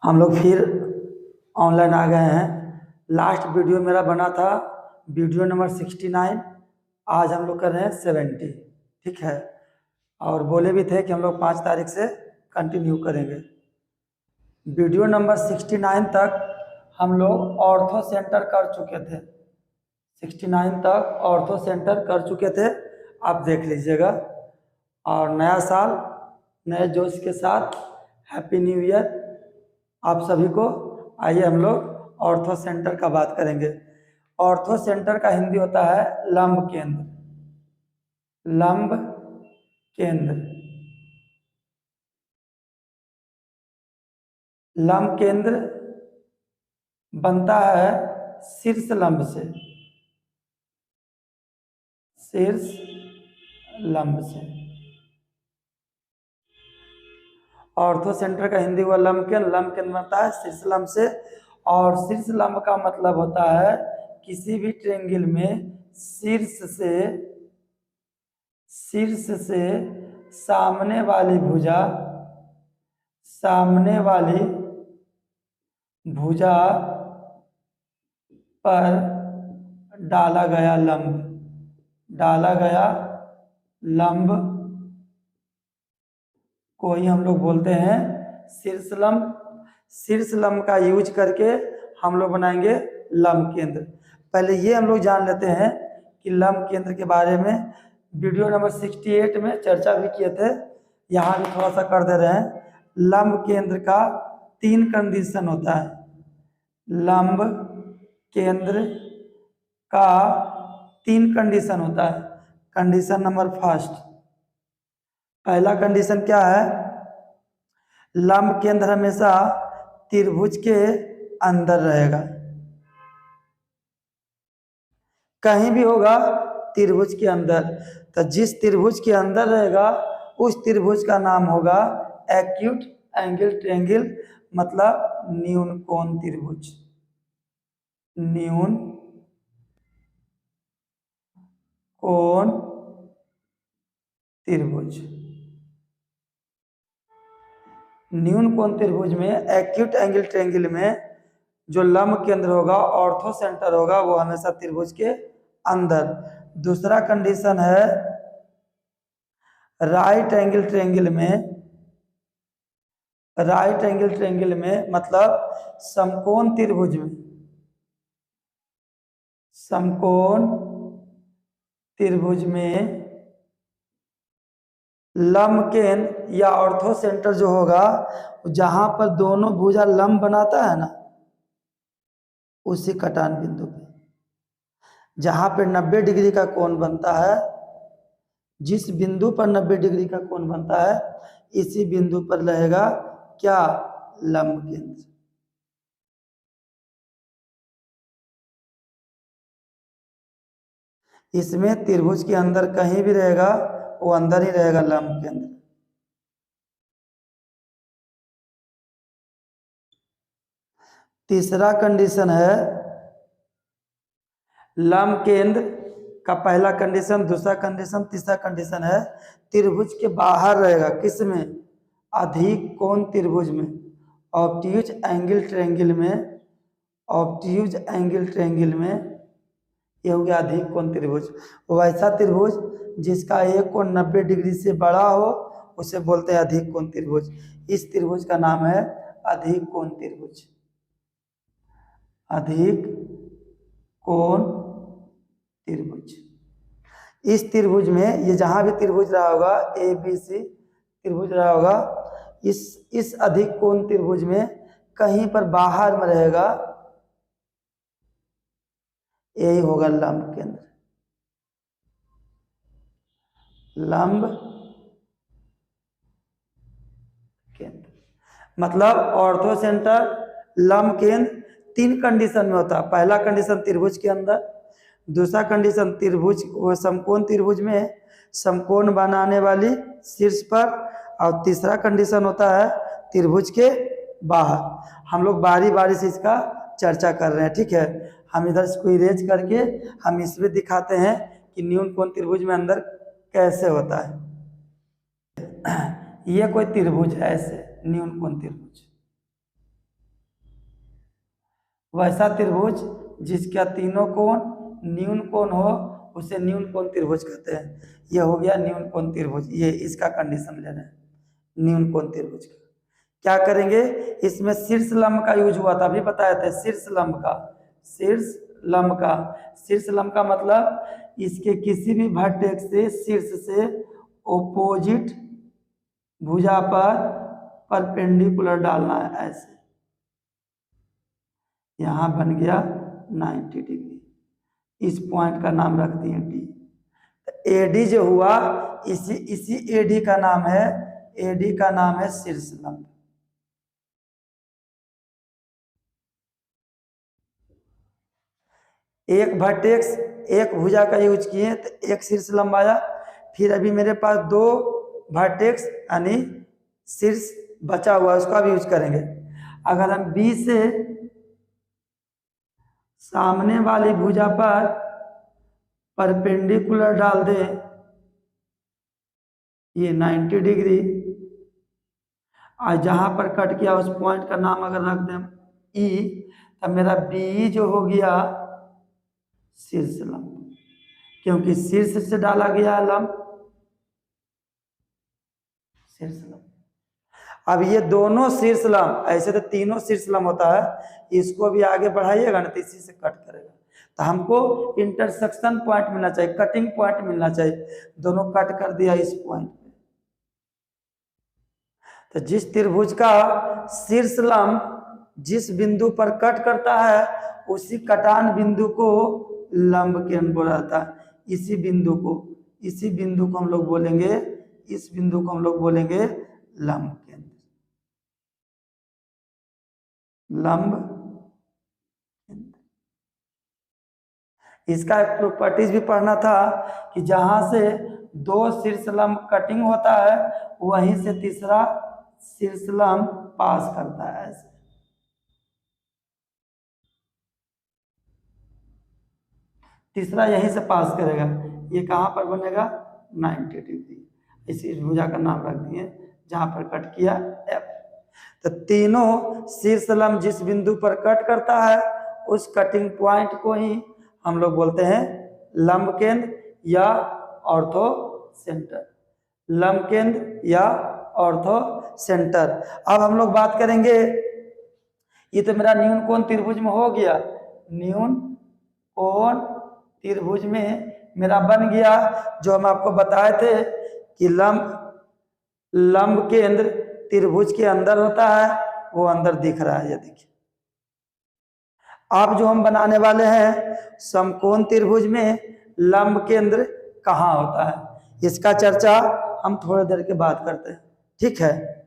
हम लोग फिर ऑनलाइन आ गए हैं। लास्ट वीडियो मेरा बना था वीडियो नंबर 69। आज हम लोग कर रहे हैं 70। ठीक है, और बोले भी थे कि हम लोग 5 तारीख से कंटिन्यू करेंगे। वीडियो नंबर 69 तक हम लोग ऑर्थो सेंटर कर चुके थे। 69 तक ऑर्थो सेंटर कर चुके थे, आप देख लीजिएगा। और नया साल नए जोश के साथ हैप्पी न्यू ईयर आप सभी को। आइए हम लोग ऑर्थो सेंटर का बात करेंगे। ऑर्थो सेंटर का हिंदी होता है लंब केंद्र। लंब केंद्र। लंब केंद्र बनता है शीर्ष लंब से। शीर्ष लंब से। ऑर्थो सेंटर का हिंदी हुआ लंब केंद्र। लंब केंद्र बनता है शीर्ष लंब से। और शीर्ष लंब का मतलब होता है किसी भी ट्रायंगल में शीर्ष से सामने वाली भुजा पर डाला गया लंब को ही हम लोग बोलते हैं शीर्ष लंब। शीर्ष लंब का यूज करके हम लोग बनाएंगे लंब केंद्र। पहले ये हम लोग जान लेते हैं कि लंब केंद्र के बारे में वीडियो नंबर 68 में चर्चा भी किए थे। यहाँ भी थोड़ा सा कर दे रहे हैं। लंब केंद्र का 3 कंडीशन होता है। लंब केंद्र का 3 कंडीशन होता है। कंडीशन नंबर फर्स्ट, पहला कंडीशन क्या है? लंब केंद्र हमेशा त्रिभुज के अंदर रहेगा। कहीं भी होगा त्रिभुज के अंदर। तो जिस त्रिभुज के अंदर रहेगा उस त्रिभुज का नाम होगा एक्यूट एंगल ट्रायंगल, मतलब न्यून कोण त्रिभुज। न्यून कोण त्रिभुज। न्यून कोण त्रिभुज में एक्यूट एंगल ट्रायंगल में जो लंब केंद्र होगा, ऑर्थो सेंटर होगा, वो हमेशा त्रिभुज के अंदर। दूसरा कंडीशन है राइट एंगल ट्रायंगल में, मतलब समकोण त्रिभुज में। समकोण त्रिभुज में लंब केंद्र या ऑर्थो सेंटर जो होगा, जहां पर दोनों भुजा लंब बनाता है ना, उसी कटान बिंदु पे, जहां पर 90 डिग्री का कोण बनता है, जिस बिंदु पर 90 डिग्री का कोण बनता है, इसी बिंदु पर रहेगा क्या? लंब केंद्र। इसमें त्रिभुज के अंदर कहीं भी रहेगा, वो अंदर ही रहेगा लंब केंद्र। तीसरा कंडीशन है लंब केंद्र का पहला कंडीशन, दूसरा कंडीशन, तीसरा कंडीशन है त्रिभुज के बाहर रहेगा। किसमें? अधिक कोण त्रिभुज में, ऑब्ट्यूज एंगल ट्रायंगल में। ऑब्ट्यूज एंगल ट्रायंगल में ये हो गया अधिक कोण त्रिभुज। वैसा त्रिभुज जिसका एक कोण 90 डिग्री से बड़ा हो, उसे बोलते हैं अधिक कोण त्रिभुज। इस त्रिभुज का नाम है अधिक कोण त्रिभुज। अधिक कोण त्रिभुज। इस त्रिभुज में ये जहां भी त्रिभुज रहा होगा, ABC त्रिभुज रहा होगा, इस अधिक कोण त्रिभुज में कहीं पर बाहर में रहेगा, यही होगा लंब केंद्र। लंब केंद्र मतलब ऑर्थो सेंटर, लंब केंद्र 3 कंडीशन में होता है। पहला कंडीशन त्रिभुज के अंदर, दूसरा कंडीशन त्रिभुज समकोण त्रिभुज में समकोण बनाने वाली शीर्ष पर, और तीसरा कंडीशन होता है त्रिभुज के बाहर। हम लोग बारी बारी से इसका चर्चा कर रहे हैं। ठीक है, हम इधर इसको इरेज करके हम इसमें दिखाते हैं कि न्यून कोण त्रिभुज में अंदर कैसे होता है। ये कोई त्रिभुज है, ऐसे न्यून कोण त्रिभुज। वैसा त्रिभुज जिसका तीनों कोण न्यून कोण हो उसे न्यून कोण त्रिभुज कहते हैं। यह हो गया न्यून कोण त्रिभुज, ये इसका कंडीशन ले रहे हैं न्यून कोण त्रिभुज का। क्या करेंगे, इसमें शीर्ष लंब का यूज हुआ था, अभी बताए थे शीर्ष लंब का। शीर्ष लंब का, शीर्ष लंब का मतलब इसके किसी भी वर्टेक्स से शीर्ष से ओपोजिट भुजा पर परपेंडिकुलर डालना है। ऐसे यहां बन गया 90 डिग्री, इस पॉइंट का नाम रख दिए डी। तो एडी जो हुआ इसी एडी का नाम है, एडी का नाम है शीर्ष लंब। एक वर्टेक्स एक भुजा का यूज किए तो एक शीर्ष लंब आया। फिर अभी मेरे पास दो वर्टेक्स यानी शीर्ष बचा हुआ उसका भी यूज करेंगे। अगर हम बी से सामने वाली भुजा पर परपेंडिकुलर डाल दें, ये 90 डिग्री, और जहां पर कट किया उस पॉइंट का नाम अगर रख दें ई, तब मेरा बी जो हो गया शीर्ष लंब, क्योंकि शीर्ष से डाला गया लंब शीर्ष लंब। अब ये दोनों शीर्ष लंब, ऐसे तो तीनों शीर्ष लंब होता है, इसको भी आगे बढ़ाइएगा ना तो इसी से कट करेगा। तो हमको इंटरसेक्शन पॉइंट मिलना चाहिए, कटिंग पॉइंट मिलना चाहिए, दोनों कट कर दिया इस पॉइंट पे। तो जिस त्रिभुज का शीर्ष लंब जिस बिंदु पर कट करता है उसी कटान बिंदु को लंब केंद्र बोला जाता है। इसी बिंदु को हम लोग बोलेंगे, इस बिंदु को हम लोग बोलेंगे लंब केंद्र, लंब केंद्र। इसका एक प्रॉपर्टीज भी पढ़ना था कि जहां से दो शीर्ष लंब कटिंग होता है वहीं से तीसरा शीर्ष लंब पास करता है। ऐसे तीसरा यहीं से पास करेगा, ये कहां पर बनेगा 90 डिग्री, इसी भुजा का नाम रख दिए जहां पर कट किया एफ। तो तीनों शीर्ष लंब जिस बिंदु पर कट करता है उस कटिंग पॉइंट को ही हम लोग बोलते हैं लंब केंद्र या ऑर्थो सेंटर, लंब केंद्र या ऑर्थो सेंटर। अब हम लोग बात करेंगे, ये तो मेरा न्यून कोण त्रिभुज में हो गया, न्यून कोण त्रिभुज में मेरा बन गया जो हम आपको बताए थे कि लंब केंद्र त्रिभुज के अंदर होता है, वो अंदर दिख रहा है, ये देखिए। अब जो हम बनाने वाले हैं समकोण त्रिभुज में लंब केंद्र कहाँ होता है, इसका चर्चा हम थोड़ी देर के बाद करते हैं, ठीक है।